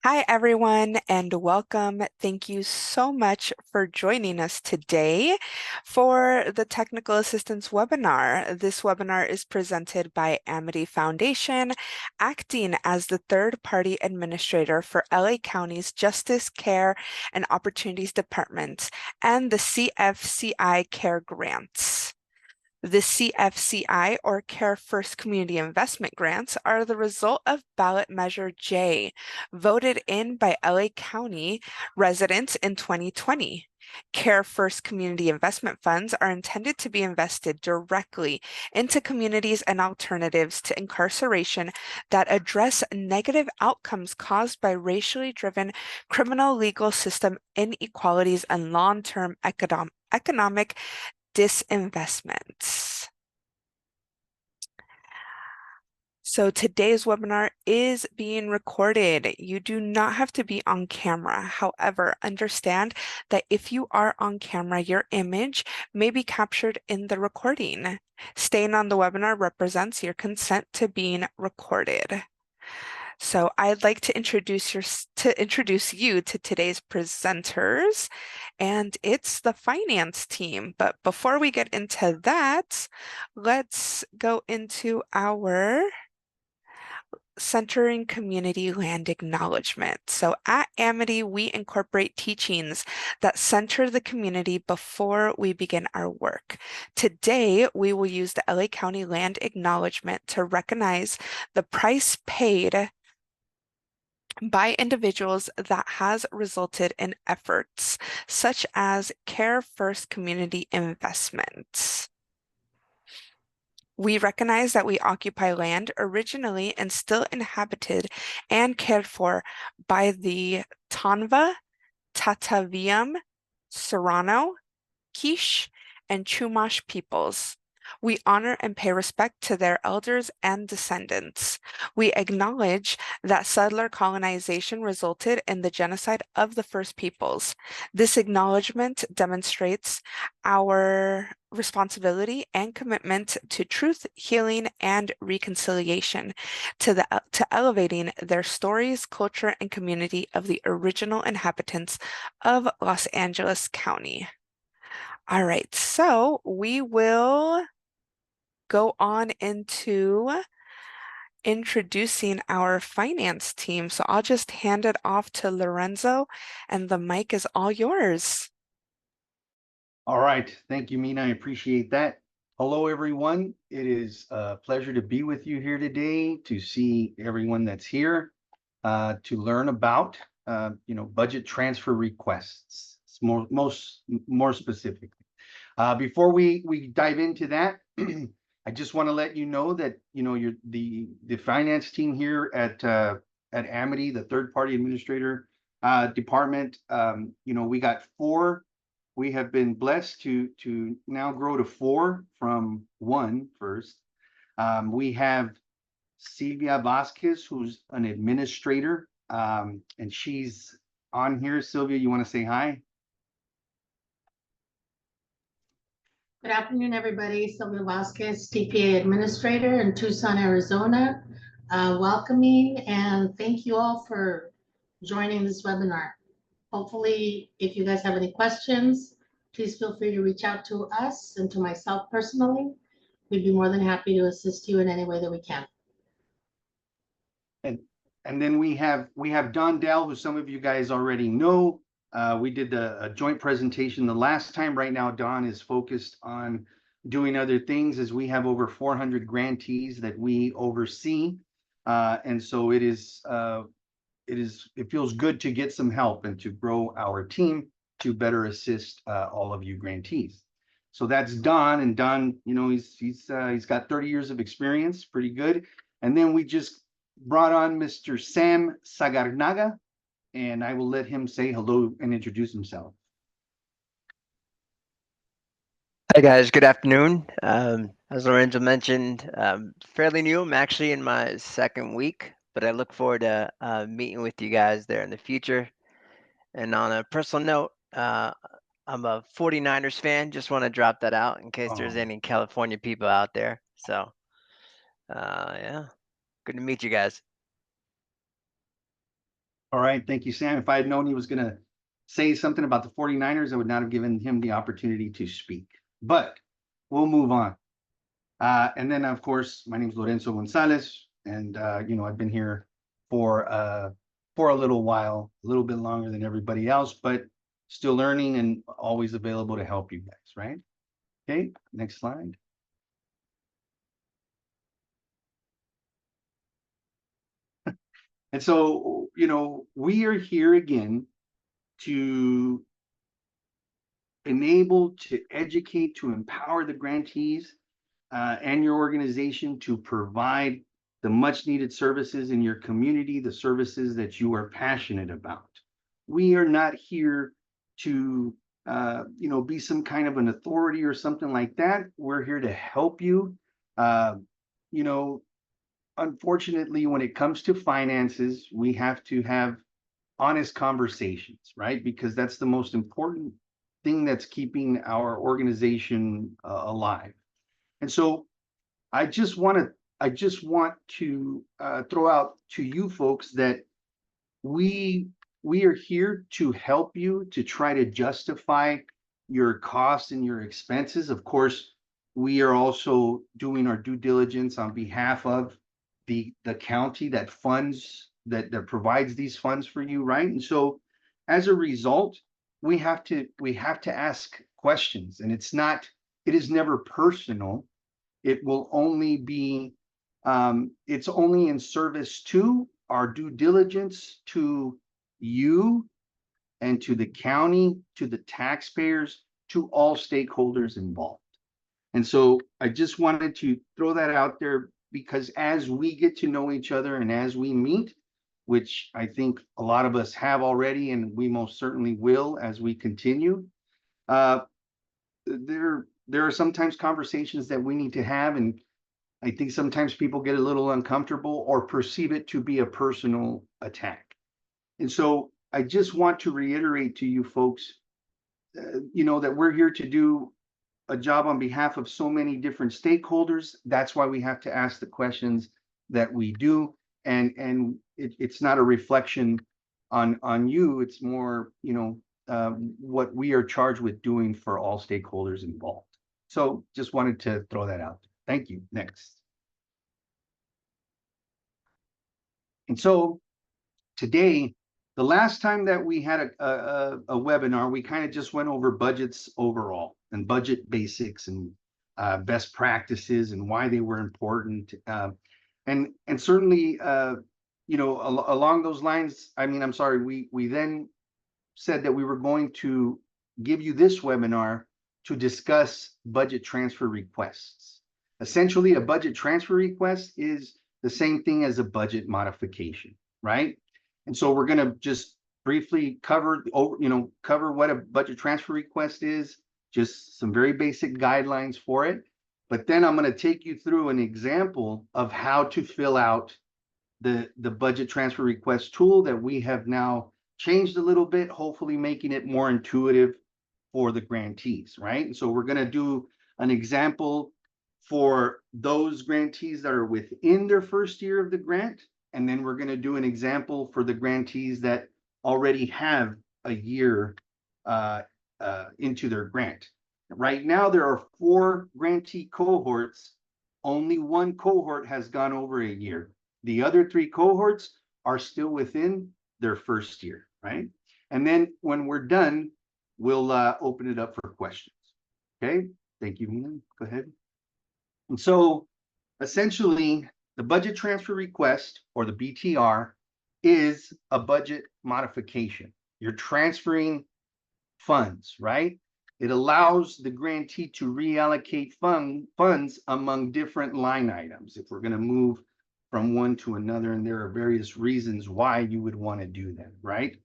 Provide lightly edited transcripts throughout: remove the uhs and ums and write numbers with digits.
Hi, everyone, and welcome. Thank you so much for joining us today for the Technical Assistance webinar. This webinar is presented by Amity Foundation, acting as the third-party administrator for LA County's Justice, Care, and Opportunities Department and the CFCI Care Grants. The CFCI, or Care First Community Investment Grants, are the result of ballot measure J, voted in by LA County residents in 2020. Care First Community Investment Funds are intended to be invested directly into communities and alternatives to incarceration that address negative outcomes caused by racially driven criminal legal system inequalities and long-term economic disinvestments. So today's webinar is being recorded. You do not have to be on camera. However, understand that if you are on camera, your image may be captured in the recording. Staying on the webinar represents your consent to being recorded. So I'd like to introduce you to today's presenters, and it's the finance team. But before we get into that, let's go into our centering community land acknowledgement. So at Amity, we incorporate teachings that center the community before we begin our work. Today, we will use the LA County land acknowledgement to recognize the price paid by individuals that has resulted in efforts such as Care First Community Investments. We recognize that we occupy land originally and still inhabited and cared for by the Tonva, Tataviam, Serrano, Quiche, and Chumash peoples. We honor and pay respect to their elders and descendants. We acknowledge that settler colonization resulted in the genocide of the First Peoples. This acknowledgement demonstrates our responsibility and commitment to truth, healing, and reconciliation, to elevating their stories, culture, and community of the original inhabitants of Los Angeles County. All right, so we will go on into introducing our finance team. So I'll just hand it off to Lorenzo, and the mic is all yours. All right. Thank you, Mina. I appreciate that. Hello, everyone. It is a pleasure to be with you here today, to see everyone that's here, to learn about, budget transfer requests, more specifically. Before we dive into that, I just want to let you know that, you're the finance team here at Amity, the third party administrator department. We got four. We have been blessed to now grow to four from one first. We have Silvia Vasquez, who's an administrator, and she's on here. Silvia, you want to say hi? Good afternoon, everybody. Sylvia Vasquez, TPA Administrator in Tucson, Arizona. Welcoming and thank you all for joining this webinar. Hopefully, if you guys have any questions, please feel free to reach out to us and to myself personally. We'd be more than happy to assist you in any way that we can. And then we have Don Dell, who some of you guys already know. We did a joint presentation the last time. Right now, Don is focused on doing other things, as we have over 400 grantees that we oversee. And so it feels good to get some help and to grow our team to better assist all of you grantees. So that's Don, and Don, he's got 30 years of experience, pretty good. And then we just brought on Mr. Sam Sagarnaga, and I will let him say hello and introduce himself. Hi guys, good afternoon. As Lorenzo mentioned, fairly new. I'm actually in my second week, but I look forward to meeting with you guys there in the future. And on a personal note, I'm a 49ers fan. Just want to drop that out in case there's any California people out there. So, yeah, good to meet you guys. All right, thank you, Sam. If I had known he was going to say something about the 49ers, I would not have given him the opportunity to speak. But we'll move on. And then, of course, my name is Lorenzo Gonzalez, and I've been here for a little while, a little bit longer than everybody else, but still learning and always available to help you guys, right? Okay, next slide. And so, we are here again to enable, to educate, to empower the grantees and your organization to provide the much needed services in your community, the services that you are passionate about. We are not here to, be some kind of an authority or something like that. We're here to help you. Unfortunately, when it comes to finances, we have to have honest conversations, right? Because that's the most important thing that's keeping our organization alive. And so I just want to throw out to you folks that we are here to help you to try to justify your costs and your expenses. Of course, we are also doing our due diligence on behalf of the county that funds that provides these funds for you, right? And so as a result, we have to ask questions, and it is never personal. It will only be it's only in service to our due diligence to you and to the county, to the taxpayers, to all stakeholders involved. And so I just wanted to throw that out there, because as we get to know each other and as we meet, which I think a lot of us have already, and we most certainly will as we continue, there are sometimes conversations that we need to have, and I think sometimes people get a little uncomfortable or perceive it to be a personal attack. And so I just want to reiterate to you folks, that we're here to do a job on behalf of so many different stakeholders. That's why we have to ask the questions that we do. And it's not a reflection on you. It's more, what we are charged with doing for all stakeholders involved. So just wanted to throw that out. Thank you. Next. And so today, the last time that we had a webinar, we kind of just went over budgets overall and budget basics and best practices and why they were important. And certainly, along those lines, I'm sorry, we then said that we were going to give you this webinar to discuss budget transfer requests. Essentially, a budget transfer request is the same thing as a budget modification, right? And so we're going to just briefly cover what a budget transfer request is, just some very basic guidelines for it. But then I'm going to take you through an example of how to fill out the budget transfer request tool that we have now changed a little bit, hopefully making it more intuitive for the grantees, right? And so we're going to do an example for those grantees that are within their first year of the grant. And then we're going to do an example for the grantees that already have a year into their grant. Right now, there are 4 grantee cohorts. Only 1 cohort has gone over a year. The other 3 cohorts are still within their first year, right? And then when we're done, we'll open it up for questions. Okay, thank you, Mina. Go ahead. And so essentially, the budget transfer request, or the BTR, is a budget modification. You're transferring funds, right? It allows the grantee to reallocate funds among different line items if we're going to move from one to another, and there are various reasons why you would want to do that, right?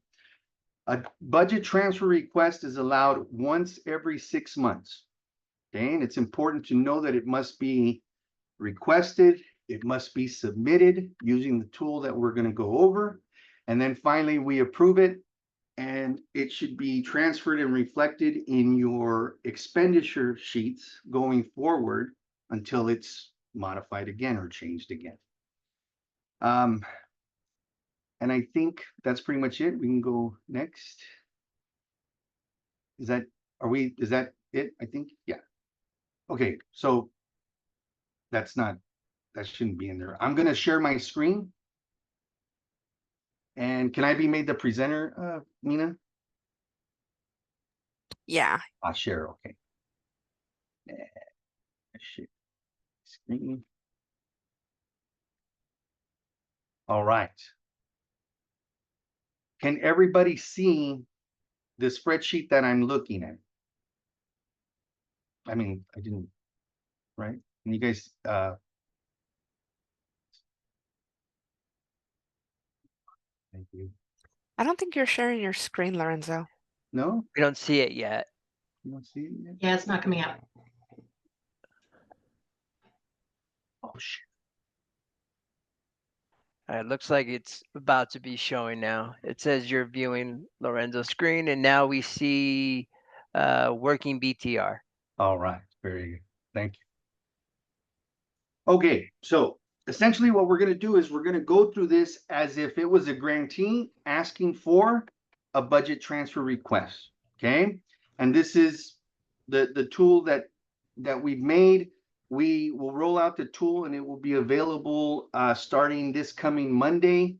A budget transfer request is allowed once every 6 months. Okay, and it's important to know that it must be requested, it must be submitted using the tool that we're going to go over, and then finally we approve it, and it should be transferred and reflected in your expenditure sheets going forward until it's modified again or changed again. And I think that's pretty much it. We can go next. Is that it? I think, yeah. Okay, so that shouldn't be in there. I'm gonna share my screen. And can I be made the presenter, Mina? Yeah. I'll share, okay. Share screen. All right. Can everybody see the spreadsheet that I'm looking at? I mean, I didn't, right? And you guys, thank you. I don't think you're sharing your screen, Lorenzo. No, We don't see it yet. you don't see it yet? Yeah, it's not coming up. Oh, shit. It looks like it's about to be showing now. It says you're viewing Lorenzo's screen, and now we see working BTR. All right, very good. Thank you. Okay, so essentially what we're going to do is we're going to go through this as if it was a grantee asking for a budget transfer request. Okay, and this is the tool that we've made. We will roll out the tool and it will be available starting this coming Monday,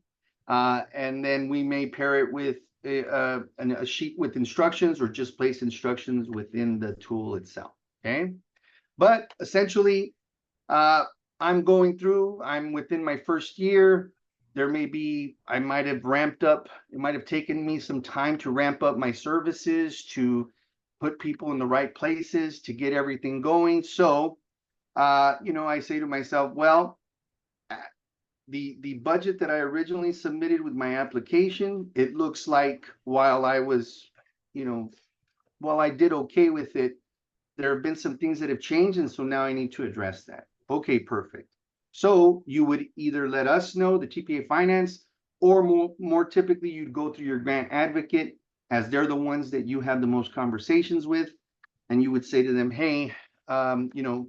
and then we may pair it with a sheet with instructions or just place instructions within the tool itself. Okay, but essentially, I'm going through, I'm within my first year. There may be, I might have ramped up, it might have taken me some time to ramp up my services, to put people in the right places, to get everything going. So, I say to myself, well, the budget that I originally submitted with my application, it looks like while I was, while I did okay with it, there have been some things that have changed, and so now I need to address that. Okay, perfect. So you would either let us know, the TPA Finance, or more typically, you'd go through your grant advocate, as they're the ones that you have the most conversations with, and you would say to them, hey, I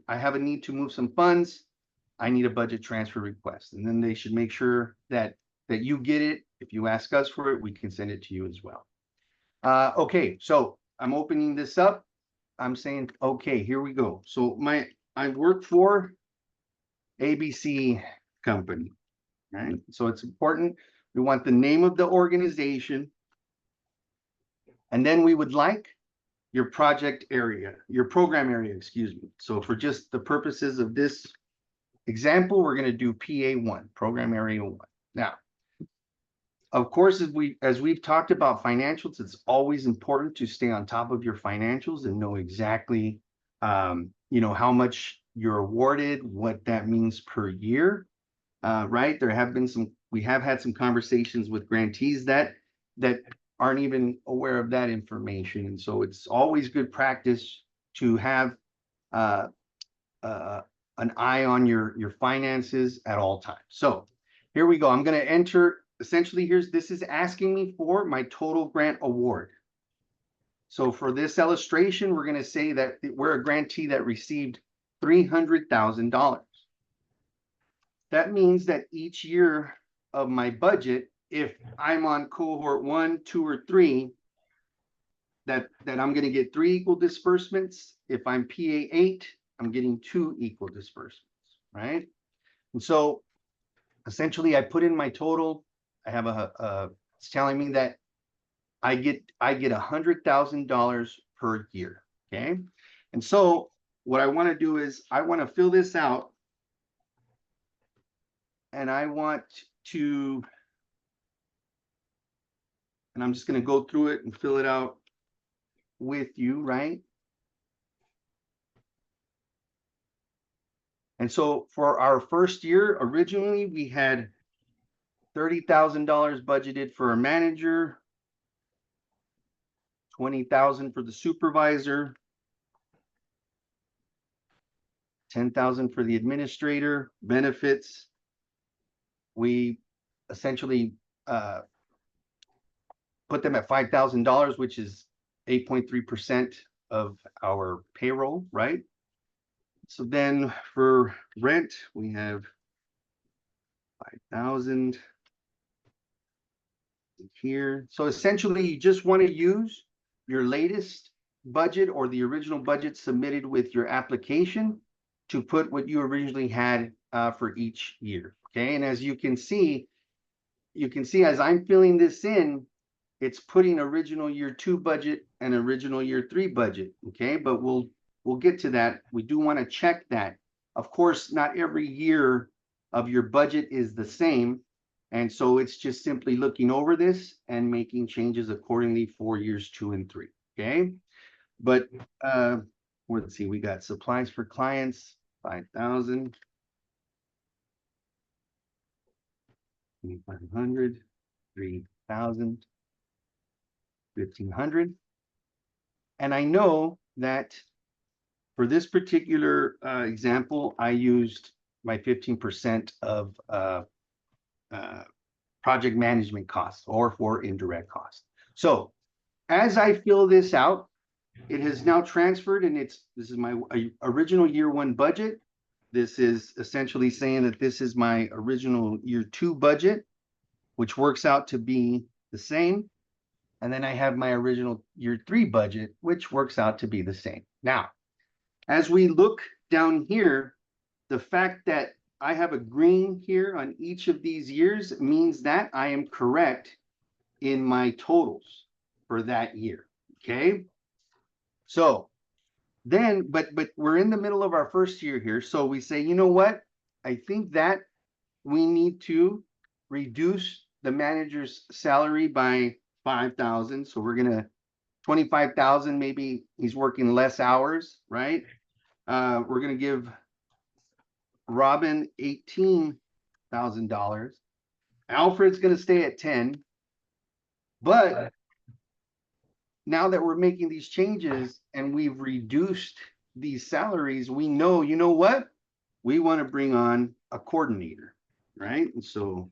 have a need to move some funds. I need a budget transfer request. And then they should make sure that you get it. If you ask us for it, we can send it to you as well. Okay, so I'm opening this up. I'm saying, okay, here we go. So I work for ABC company, right? So it's important. We want the name of the organization. And then we would like your project area, your program area, excuse me. So for just the purposes of this example, we're going to do PA1, program area 1. Now, of course, as we've talked about financials, it's always important to stay on top of your financials and know exactly, how much you're awarded, what that means per year, right? We have had some conversations with grantees that aren't even aware of that information. And so it's always good practice to have an eye on your finances at all times. So here we go. I'm going to enter. Essentially, this is asking me for my total grant award. So for this illustration, we're going to say that we're a grantee that received $300,000. That means that each year of my budget, if I'm on cohort 1, 2, or 3, that I'm going to get 3 equal disbursements. If I'm PA8, I'm getting 2 equal disbursements, right? And so essentially I put in my total. I have it's telling me that I get $100,000 per year. Okay. And so what I want to do is I want to fill this out, and I'm just going to go through it and fill it out with you, right? And so for our first year, originally we had $30,000 budgeted for a manager, $20,000 for the supervisor, $10,000 for the administrator, benefits. We essentially put them at $5,000, which is 8.3% of our payroll, right? So then for rent, we have 5,000. here. So essentially, you just want to use your latest budget or the original budget submitted with your application to put what you originally had for each year. Okay, and as you can see as I'm filling this in, it's putting original year 2 budget and original year 3 budget. Okay, but we'll get to that. We do want to check that. Of course, not every year of your budget is the same. And so it's just simply looking over this and making changes accordingly for years 2 and 3. Okay. But let's see, we got supplies for clients, 5,000, 2,500, 3,000, 1,500. And I know that for this particular example, I used my 15% of project management costs or for indirect costs. So as I fill this out, it has now transferred, and this is my original year 1 budget. This is essentially saying that this is my original year 2 budget, which works out to be the same. And then I have my original year 3 budget, which works out to be the same. Now, as we look down here, the fact that I have a green here on each of these years means that I am correct in my totals for that year. Okay. So then, but we're in the middle of our first year here. So we say, you know what? I think that we need to reduce the manager's salary by 5,000. So we're going to 25,000, maybe he's working less hours, right? We're going to give Robin $18,000. Alfred's going to stay at 10. But now that we're making these changes and we've reduced these salaries, we know, you know what? We want to bring on a coordinator, right? And so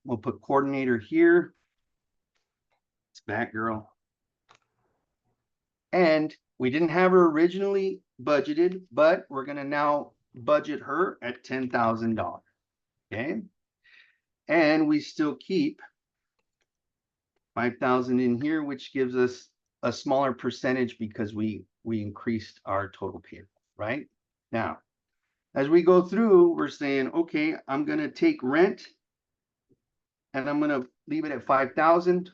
we'll put coordinator here. It's Batgirl. And we didn't have her originally budgeted, but we're going to now budget her at $10,000. Okay. And we still keep 5,000 in here, which gives us a smaller percentage because we increased our total pay, right? Now, as we go through, we're saying, okay, I'm going to take rent and I'm going to leave it at 5,000.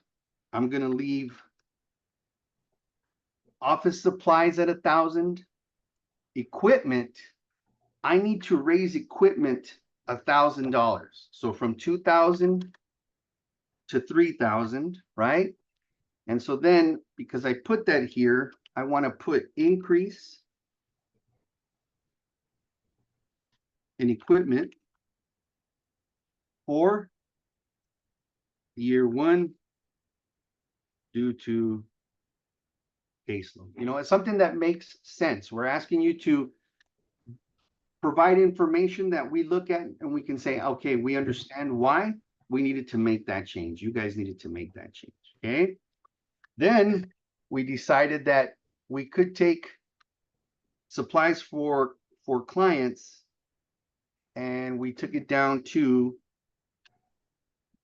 I'm going to leave office supplies at 1,000. Equipment, I need to raise equipment $1,000. So from 2,000 to 3,000, right? And so then, because I put that here, I want to put increase in equipment for year 1 due to caseload. You know, it's something that makes sense. We're asking you to provide information that we look at and we can say, okay, we understand why we needed to make that change. You guys needed to make that change. Okay. Then we decided that we could take supplies for clients and we took it down to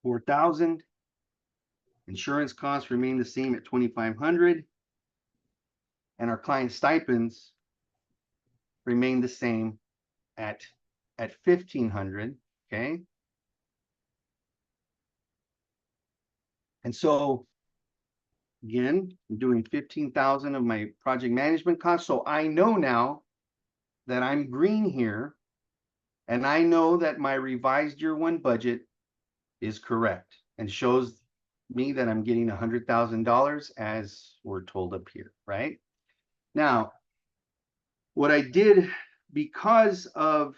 4,000. Insurance costs remain the same at 2,500. And our client stipends remain the same at 1,500. Okay. And so again, I'm doing 15,000 of my project management costs. So I know now that I'm green here, and I know that my revised year 1 budget is correct and shows me that I'm getting $100,000 as we're told up here, right? Now, what I did because of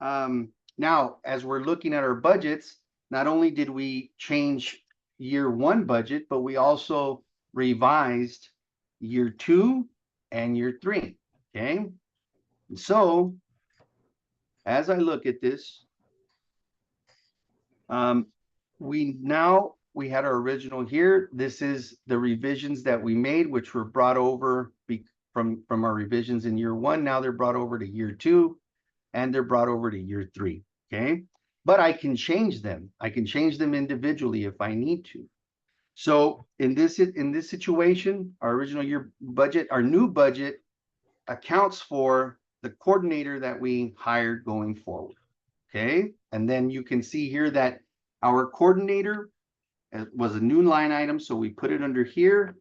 now, as we're looking at our budgets, not only did we change year 1 budget, but we also revised year 2 and year 3. Okay. And so as I look at this, we had our original here. This is the revisions that we made, which were brought over from our revisions in year 1. Now they're brought over to year 2 and they're brought over to year 3. Okay. but I can change them. I can change them individually if I need to. So in this situation, our original year budget, our new budget accounts for the coordinator that we hired going forward. Okay, and then you can see here that our coordinator was a new line item, so we put it under here,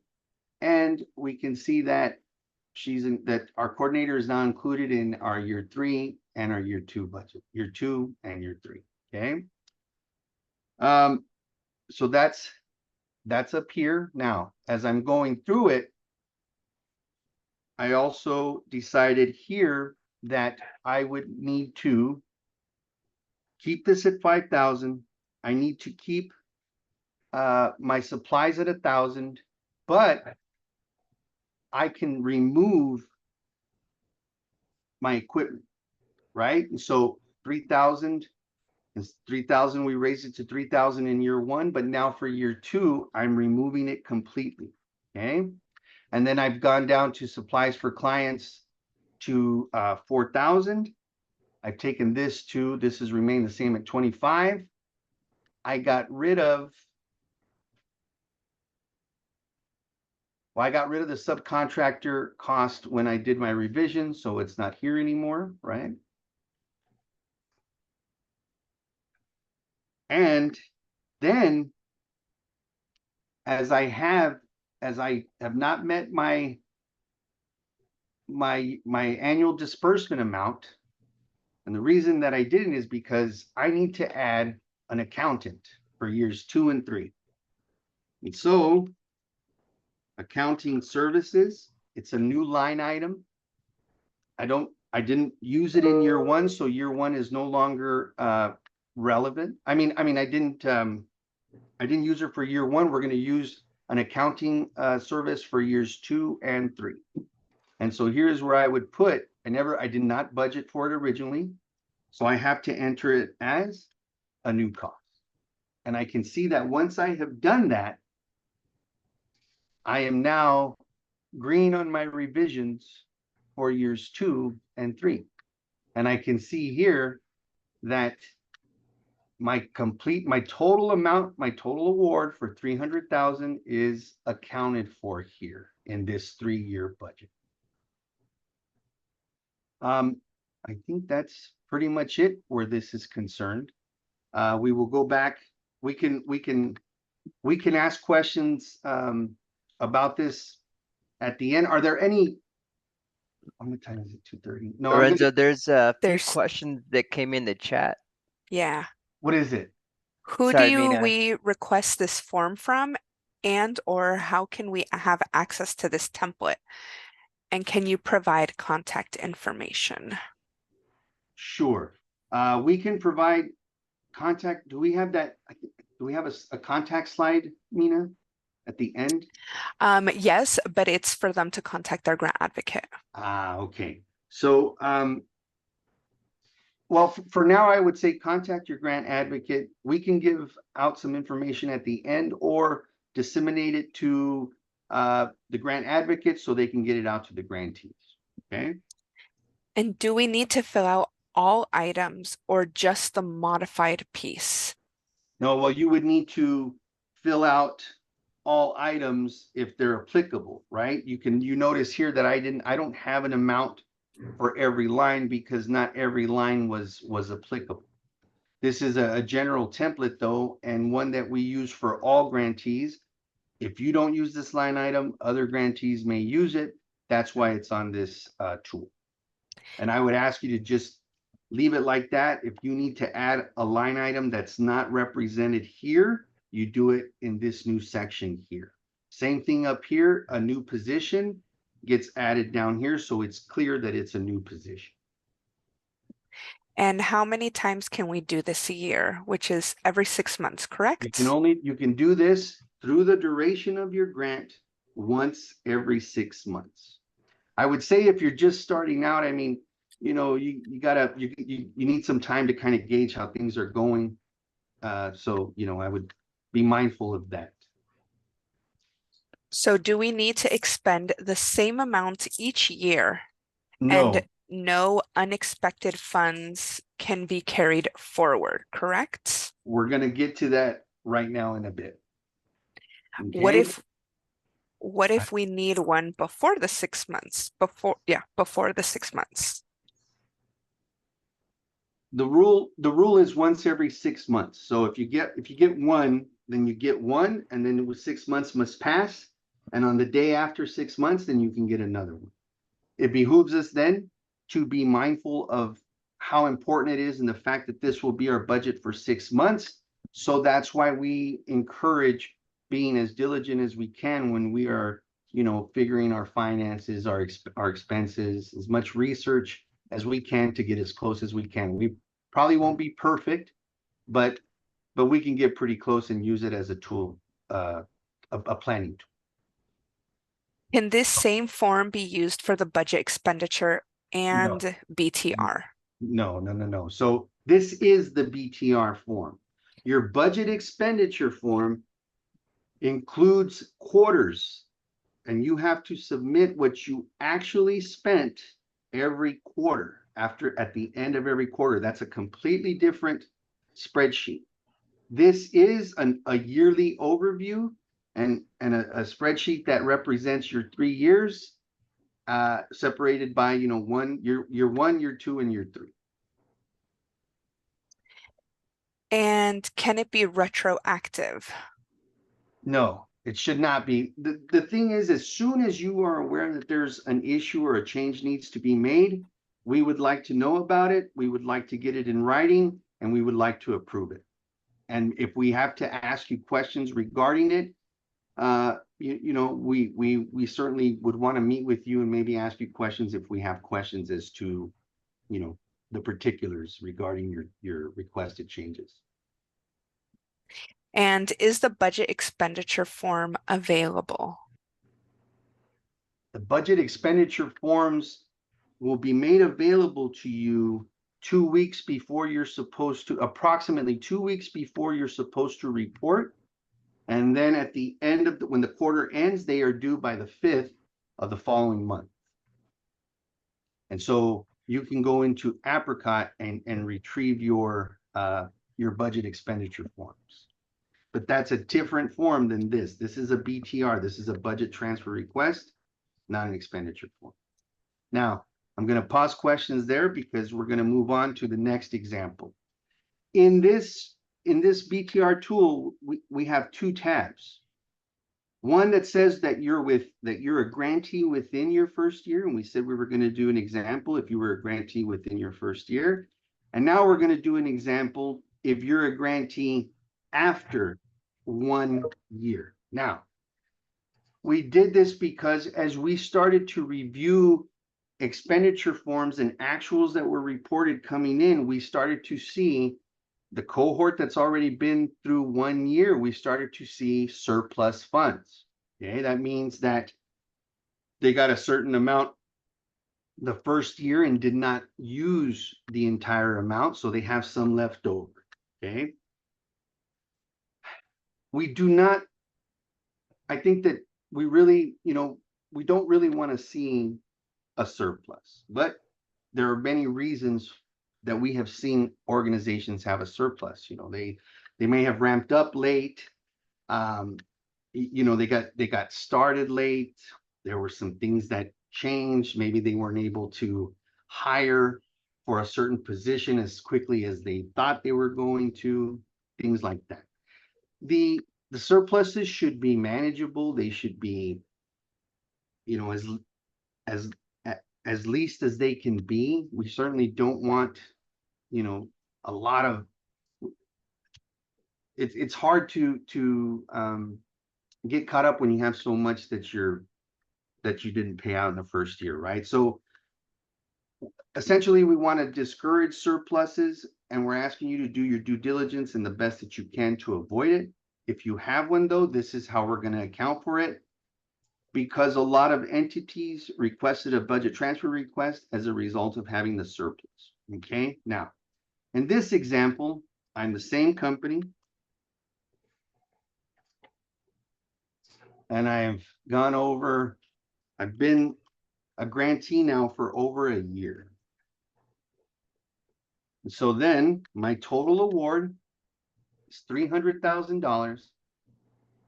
and we can see that that our coordinator is now included in our year 3 and our year 2 budget, year 2 and year 3. Okay, so that's up here. Now, as I'm going through it, I also decided here that I would need to keep this at 5,000. I need to keep my supplies at 1,000, but I can remove my equipment, right? And so 3,000 is 3,000. We raised it to 3,000 in year 1, but now for year 2, I'm removing it completely. Okay. And then I've gone down to supplies for clients to 4,000. I've taken this has remained the same at 25. I got rid of the subcontractor cost when I did my revision, so it's not here anymore, right? And then as I have not met my annual disbursement amount, and the reason that I didn't is because I need to add an accountant for years 2 and 3. And so accounting services, it's a new line item. I didn't use it in year 1, so year 1 is no longer relevant. I didn't use it for year 1. We're going to use an accounting service for years 2 and 3. And so here's where I would put, I did not budget for it originally, so I have to enter it as a new cost. And I can see that once I have done that, I am now green on my revisions for years 2 and 3. And I can see here that my total amount, my total award for 300,000 is accounted for here in this 3-year budget. I think that's pretty much it where this is concerned. We will go back. We can ask questions about this at the end. Are there any? How many times is it? 2:30? No, Lorenzo, there's a few There's- questions that came in the chat. Yeah. What is it? Who Sorry, do Mina. we request this form from, and or how can we have access to this template? And can you provide contact information? Sure. We can provide contact. Do we have that? Do we have a contact slide, Mina, at the end? Yes, but it's for them to contact their grant advocate. Okay. So, well, for now, I would say contact your grant advocate. We can give out some information at the end or disseminate it to the grant advocate so they can get it out to the grantees. Okay. And do we need to fill out all items or just the modified piece? No, well, you would need to fill out all items if they're applicable, right? You notice here that I don't have an amount for every line because not every line was applicable. This is a general template though, and one that we use for all grantees. If you don't use this line item, other grantees may use it. That's why it's on this tool. And I would ask you to just leave it like that. If you need to add a line item that's not represented here, you do it in this new section here. Same thing up here, a new position gets added down here, so it's clear that it's a new position. And how many times can we do this a year, which is every 6 months, correct? You can do this through the duration of your grant once every 6 months. I would say if you're just starting out, I mean, you know, you need some time to kind of gauge how things are going. So, you know, I would be mindful of that. So do we need to expend the same amount each year? No, And no unexpected funds can be carried forward, correct? We're going to get to that right now in a bit. What Okay? if we need one before the 6 months? Before the 6 months. The rule is once every 6 months. So if you get one, then you get one, and then it was 6 months must pass. And on the day after 6 months, then you can get another one. It behooves us then to be mindful of how important it is and the fact that this will be our budget for 6 months. So that's why we encourage being as diligent as we can when we are, figuring our finances, our expenses, as much research as we can to get as close as we can. We probably won't be perfect, but we can get pretty close and use it as a tool, a planning tool. Can this same form be used for the budget expenditure and No. BTR? No. So this is the BTR form. Your budget expenditure form includes quarters, and you have to submit what you actually spent every quarter at the end of every quarter. That's a completely different spreadsheet. This is a yearly overview and a spreadsheet that represents your 3 years, separated by, year 1, year 2, and year 3. And can it be retroactive? No, it should not be. The thing is, as soon as you are aware that there's an issue or a change needs to be made, we would like to know about it. We would like to get it in writing, and we would like to approve it. And if we have to ask you questions regarding it, we certainly would want to meet with you and maybe ask you questions if we have questions as to, the particulars regarding your requested changes. And is the budget expenditure form available? The budget expenditure forms will be made available to you 2 weeks before you're supposed to, approximately 2 weeks before you're supposed to report. And then at the end of when the quarter ends, they are due by the 5th of the following month. And so you can go into Apricot and retrieve your budget expenditure forms. But that's a different form than this. This is a BTR. This is a budget transfer request, not an expenditure form. Now, I'm going to pause questions there because we're going to move on to the next example. In this BTR tool, we have 2 tabs. One that says that you're a grantee within your first year, and we said we were going to do an example if you were a grantee within your first year. And now we're going to do an example if you're a grantee after 1 year. Now, we did this because as we started to review expenditure forms and actuals that were reported coming in, we started to see the cohort that's already been through 1 year, we started to see surplus funds. Okay, that means that they got a certain amount the first year and did not use the entire amount, so they have some left over. Okay. We do not, I think that we really, we don't really want to see a surplus, but there are many reasons that we have seen organizations have a surplus. They may have ramped up late. They got started late. There were some things that changed. Maybe they weren't able to hire for a certain position as quickly as they thought they were going to, things like that. The surpluses should be manageable. They should be, as least as they can be. We certainly don't want, a lot of, it's hard to get caught up when you have so much that you didn't pay out in the first year, right? So essentially we want to discourage surpluses, and we're asking you to do your due diligence and the best that you can to avoid it. If you have one though, this is how we're going to account for it, because a lot of entities requested a budget transfer request as a result of having the surplus. Okay, now in this example, I'm the same company, and I've been a grantee now for over a year. So then my total award is $300,000.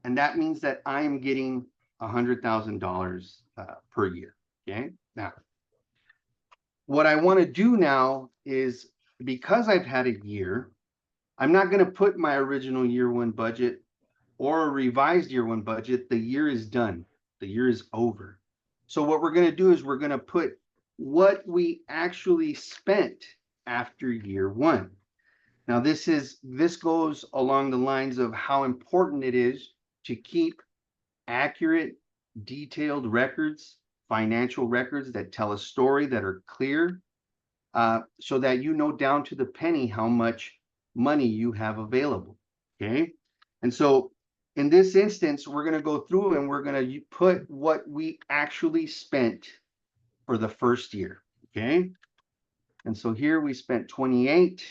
And that means that I am getting $100,000 per year. Okay. Now, what I want to do now is, because I've had a year, I'm not going to put my original year one budget or a revised year one budget. The year is done. The year is over. So what we're going to do is we're going to put what we actually spent after year one. Now, this goes along the lines of how important it is to keep accurate, detailed records, financial records that tell a story, that are clear, so that you know down to the penny how much money you have available. Okay. And so in this instance, we're going to go through and we're going to put what we actually spent for the first year. Okay. And so here we spent 28,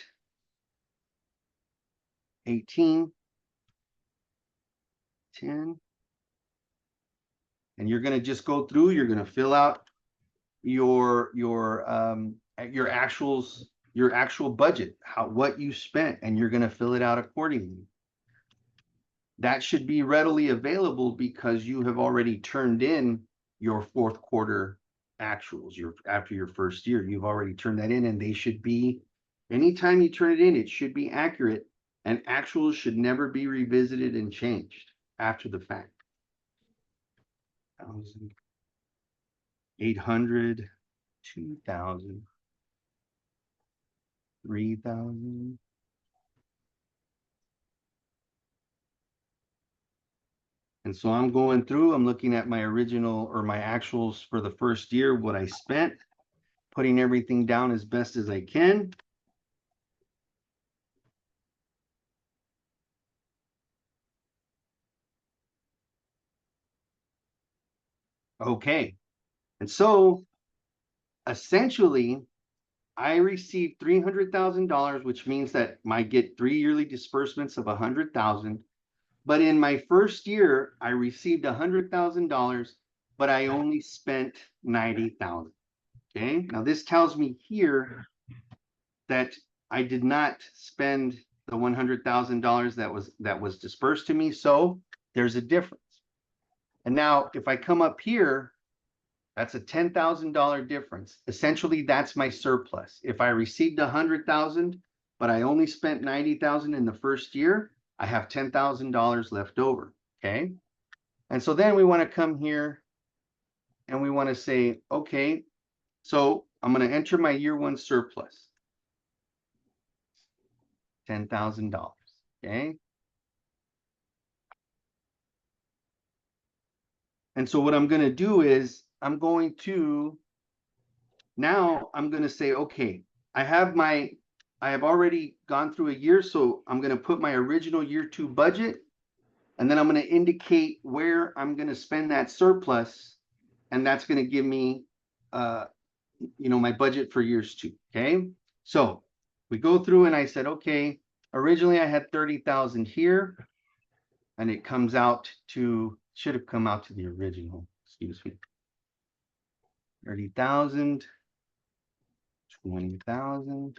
18, 10. And you're going to just go through, you're going to fill out your actuals, your actual budget, what you spent, and you're going to fill it out accordingly. That should be readily available because you have already turned in your fourth quarter actuals. After your first year, you've already turned that in, and they should be, anytime you turn it in, it should be accurate, and actuals should never be revisited and changed after the fact. 800, 2,000, 3,000. And so I'm going through, I'm looking at my original or my actuals for the first year, what I spent, putting everything down as best as I can. Okay. And so essentially, I received $300,000, which means that I get 3 yearly disbursements of 100,000. But in my first year, I received $100,000, but I only spent 90,000. Okay. Now this tells me here that I did not spend the $100,000 that was dispersed to me. So there's a difference. And now if I come up here, that's a $10,000 difference. Essentially, that's my surplus. If I received 100,000, but I only spent 90,000 in the first year, I have $10,000 left over. Okay. And so then we want to come here and we want to say, okay, so I'm going to enter my year one surplus. $10,000. Okay. And so what I'm going to do is I'm going to say, okay, I have already gone through a year, so I'm going to put my original year two budget, and then I'm going to indicate where I'm going to spend that surplus, and that's going to give me, my budget for years two. Okay, so we go through, and I said, okay, originally I had 30,000 here, and it comes out to, should have come out to the original. Excuse me. 30,000. 20,000.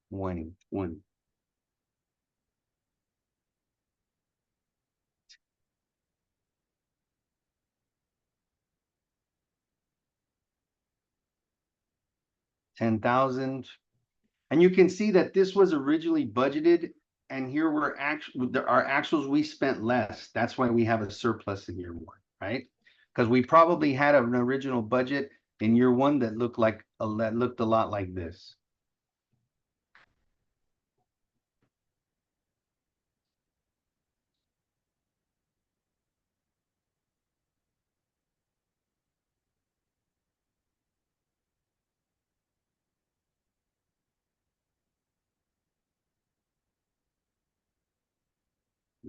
20. $10,000. And you can see that this was originally budgeted, and here we're actually, our actuals, we spent less. That's why we have a surplus in year one, right? Because we probably had an original budget in year one that looked a lot like this.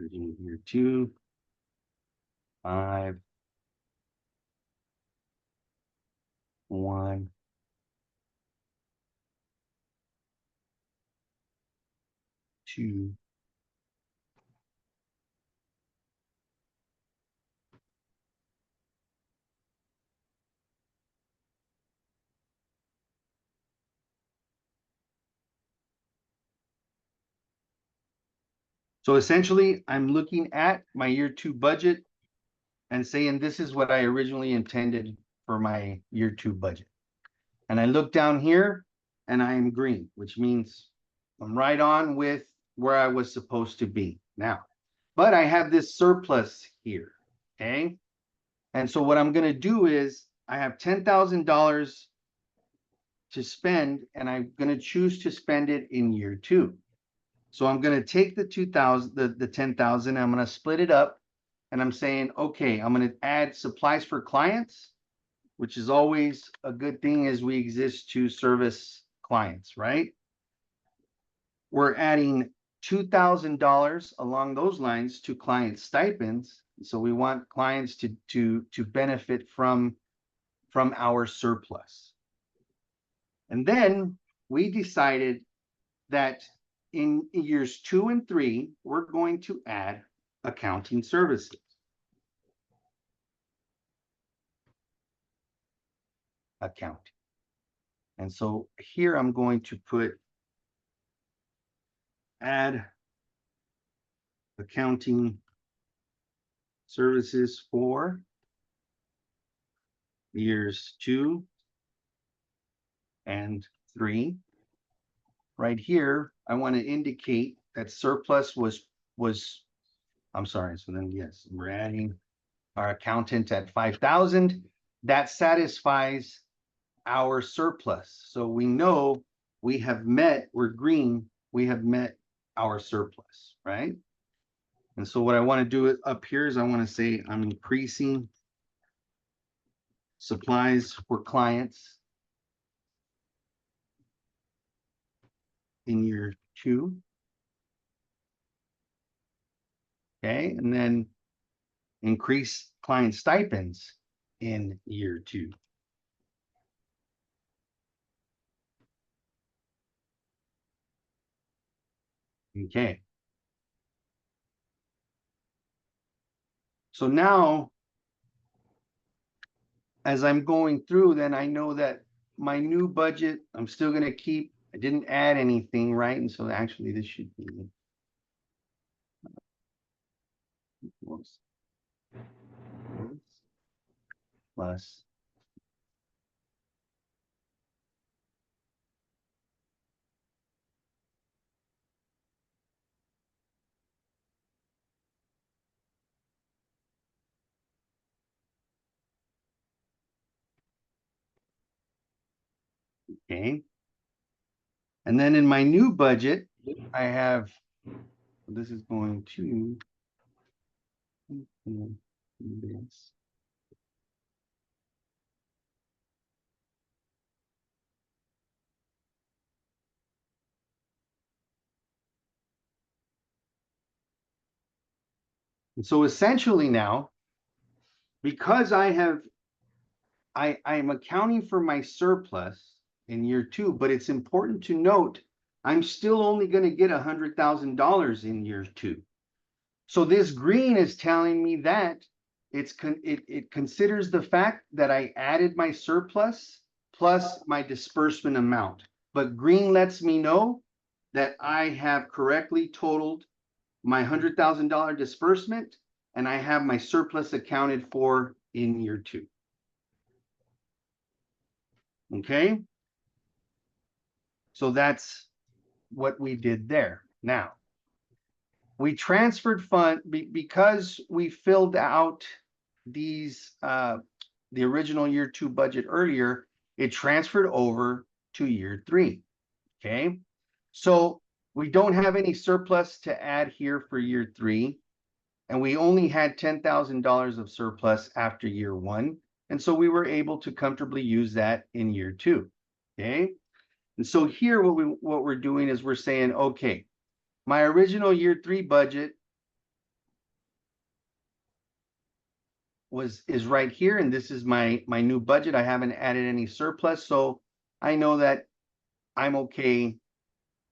Original year two, 5, 1, 2, So essentially, I'm looking at my year 2 budget and saying this is what I originally intended for my year 2 budget. And I look down here and I am green, which means I'm right on with where I was supposed to be now. But I have this surplus here, okay? And so what I'm going to do is I have $10,000 to spend, and I'm going to choose to spend it in year 2. So I'm going to take the 2,000, the 10,000, I'm going to split it up, and I'm saying, okay, I'm going to add supplies for clients, which is always a good thing as we exist to service clients, right? We're adding $2,000 along those lines to client stipends. So we want clients to benefit from our surplus. And then we decided that in years 2 and 3, we're going to add accounting services. Accounting. And so here I'm going to put add accounting services for years 2 and 3. Right here, I want to indicate that surplus was, I'm sorry, so then yes, we're adding our accountant at 5,000. That satisfies our surplus. So we know we have met, we're green, we have met our surplus, right? And so what I want to do up here is I want to say I'm increasing supplies for clients in year 2. Okay, and then increase client stipends in year 2. Okay. So now, as I'm going through, then I know that my new budget, I'm still going to keep, I didn't add anything, right? And so actually this should be plus okay. And then in my new budget, I have, this is going to this. And so essentially now, because I'm accounting for my surplus in year 2, but it's important to note, I'm still only going to get $100,000 in year 2. So this green is telling me that it considers the fact that I added my surplus plus my disbursement amount. But green lets me know that I have correctly totaled my $100,000 disbursement and I have my surplus accounted for in year 2. Okay. So that's what we did there. Now, we transferred fund because we filled out these the original year 2 budget earlier, it transferred over to year 3. Okay. So we don't have any surplus to add here for year 3. And we only had $10,000 of surplus after year 1. And so we were able to comfortably use that in year 2. Okay. And so here what we're doing is we're saying, okay, my original year 3 budget is right here, and this is my new budget. I haven't added any surplus, so I know that I'm okay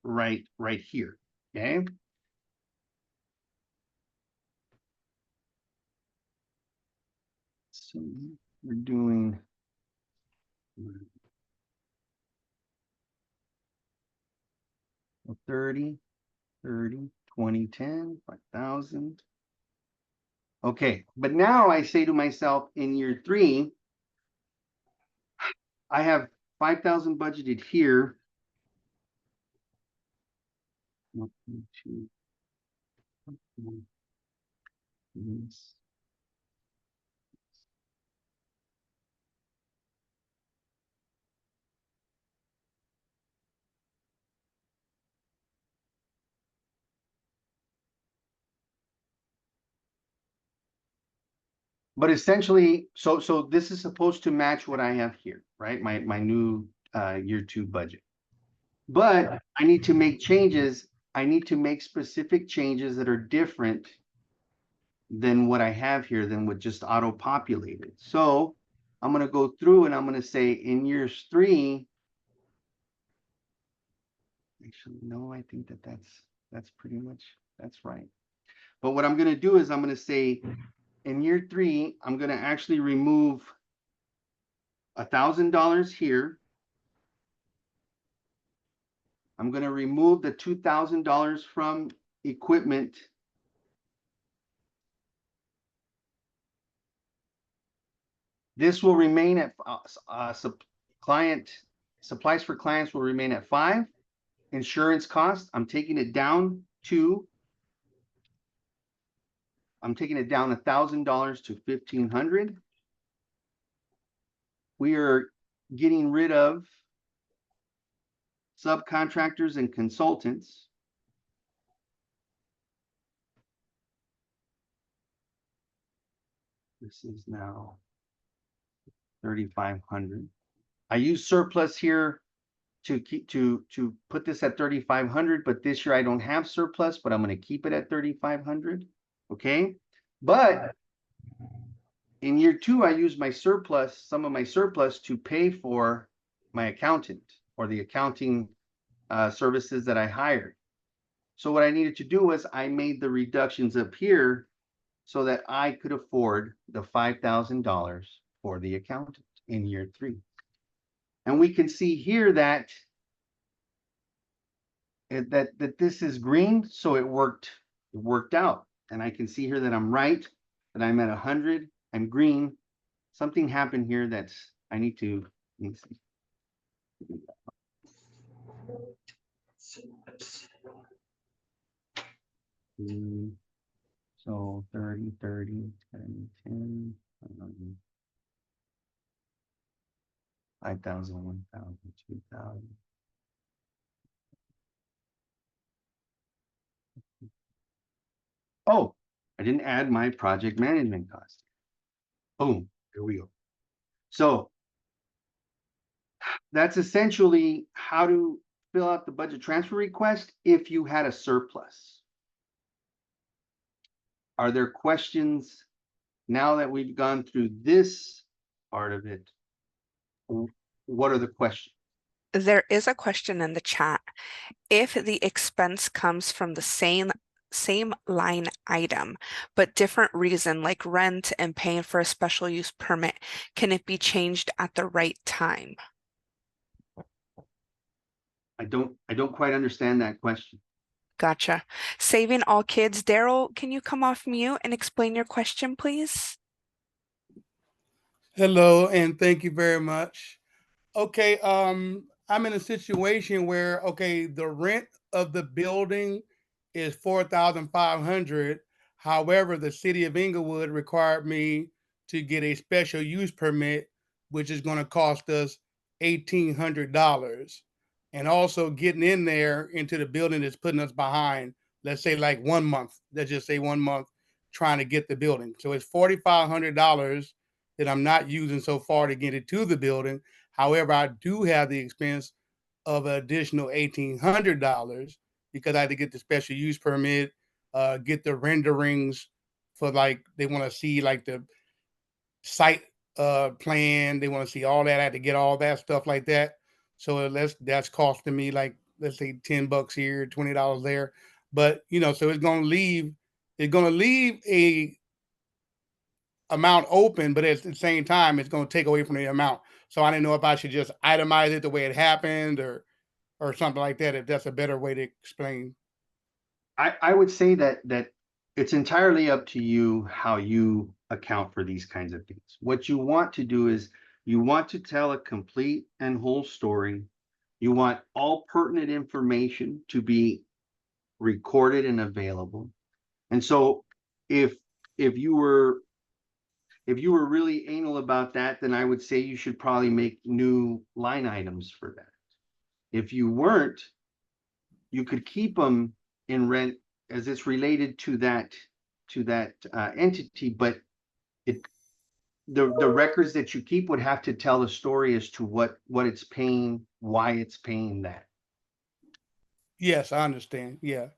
right here. Okay. So we're doing 30, 30, 2010, 5,000. Okay, but now I say to myself, in year 3, I have 5,000 budgeted here. 1, 2, 3, yes. But essentially, so this is supposed to match what I have here, right? My new year 2 budget. But I need to make changes. I need to make specific changes that are different than what I have here, than what just auto-populated. So I'm going to go through and I'm going to say in years 3, actually, no, I think that's pretty much, that's right. But what I'm going to do is I'm going to say in year 3, I'm going to actually remove $1,000 here. I'm going to remove the $2,000 from equipment. This will remain at supplies for clients will remain at 5. Insurance cost, I'm taking it down $1,000 to $1,500. We are getting rid of subcontractors and consultants. This is now 3,500. I use surplus here to put this at 3,500, but this year I don't have surplus, but I'm going to keep it at 3,500. Okay, but in year 2, I use my surplus, some of my surplus, to pay for my accountant or the accounting services that I hired. So what I needed to do was I made the reductions up here so that I could afford the $5,000 for the accountant in year 3. And we can see here that this is green, so it worked out. And I can see here that I'm right, that I'm at 100. I'm green. Something happened here that's I need to. Let me see. So 30, 30, 10, 10, 5,000, 1,000, 2,000. Oh, I didn't add my project management cost. Boom, here we go. So that's essentially how to fill out the budget transfer request if you had a surplus. Are there questions now that we've gone through this part of it? What are the questions? There is a question in the chat. If the expense comes from the same line item, but different reason, like rent and paying for a special use permit, can it be changed at the right time? I don't quite understand that question. Gotcha. Saving all kids. Daryl, can you come off mute and explain your question, please? Hello, and thank you very much. Okay, I'm in a situation where, okay, the rent of the building is 4,500. However, the city of Inglewood required me to get a special use permit, which is going to cost us $1,800. And also getting in there into the building is putting us behind, let's say like 1 month. Let's just say 1 month trying to get the building. So it's $4,500 that I'm not using so far to get it to the building. However, I do have the expense of an additional $1,800 because I had to get the special use permit, get the renderings for, like, they want to see like the site plan. They want to see all that. I had to get all that stuff like that. So that's costing me, like, let's say $10 here, $20 there. But so it's going to leave a amount open, but at the same time, it's going to take away from the amount. So I didn't know if I should just itemize it the way it happened or something like that, if that's a better way to explain. I would say that it's entirely up to you how you account for these kinds of things. What you want to do is you want to tell a complete and whole story. You want all pertinent information to be recorded and available. And so if if you were really anal about that, then I would say you should probably make new line items for that. If you weren't, you could keep them in rent as it's related to that entity, but the records that you keep would have to tell the story as to what it's paying, why it's paying that. Yes, I understand. Yeah.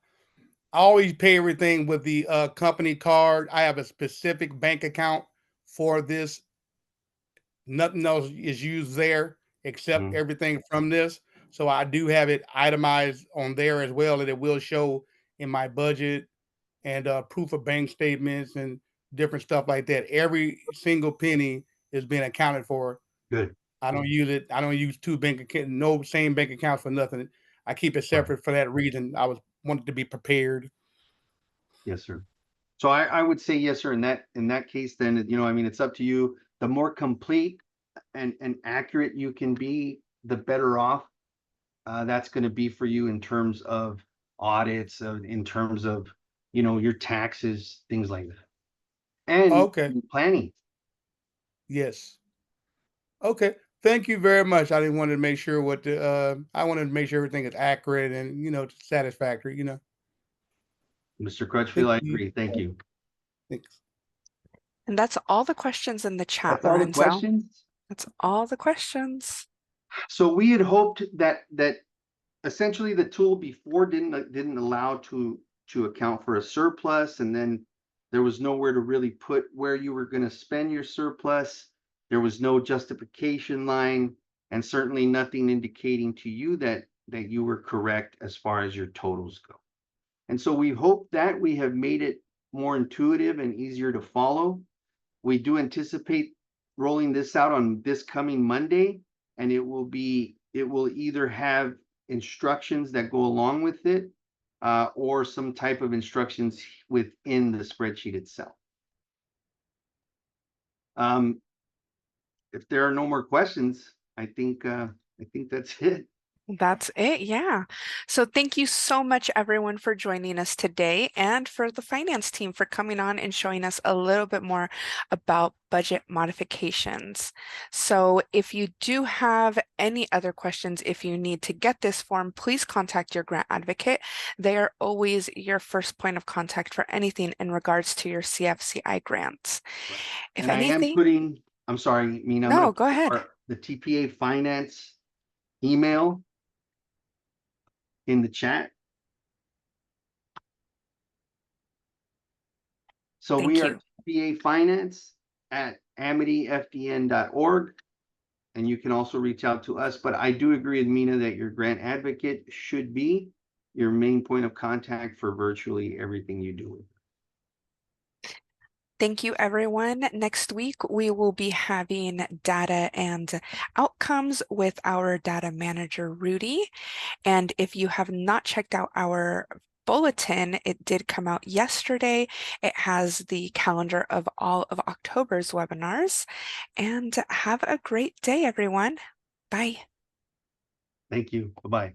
I always pay everything with the company card. I have a specific bank account for this. Nothing else is used there except Mhm. everything from this. So I do have it itemized on there as well, and it will show in my budget and proof of bank statements and different stuff like that. Every single penny is being accounted for. Good. I don't use it. I don't use two bank account, no same bank accounts for nothing. I keep it Right. separate for that reason. I wanted to be prepared. Yes, sir. So I would say yes, sir. In that case, then, you know, I mean, it's up to you. The more complete and accurate you can be, the better off that's going to be for you in terms of audits, in terms of, you know, your taxes, things like that, and Okay. planning. Yes. Okay. Thank you very much. I didn't want to make sure what the I wanted to make sure everything is accurate and satisfactory. Mr. Thank Crutchfield, I you. agree. Thank you. Thanks. And that's all the questions in the chat, That's all the Lorenzo. questions. That's all the questions. So we had hoped that essentially the tool before didn't allow to account for a surplus, and then there was nowhere to really put where you were going to spend your surplus. There was no justification line, and certainly nothing indicating to you that you were correct as far as your totals go. And so we hope that we have made it more intuitive and easier to follow. We do anticipate rolling this out on this coming Monday, and it will either have instructions that go along with it, or some type of instructions within the spreadsheet itself. If there are no more questions, I think that's it. That's it, yeah. So thank you so much, everyone, for joining us today, and for the finance team for coming on and showing us a little bit more about budget modifications. So if you do have any other questions, if you need to get this form, please contact your grant advocate. They are always your first point of contact for anything in regards to your CFCI grants. Right. If And I am anything, putting, I'm sorry, Mina, I'm no, gonna go ahead. put the TPA finance email in the chat. So Thank we you. are TPA finance at amityfdn.org. And you can also reach out to us. But I do agree with Mina that your grant advocate should be your main point of contact for virtually everything you do. Thank you, everyone. Next week, we will be having data and outcomes with our data manager, Rudy. And if you have not checked out our bulletin, it did come out yesterday. It has the calendar of all of October's webinars. And have a great day, everyone. Bye. Thank you. Bye-bye.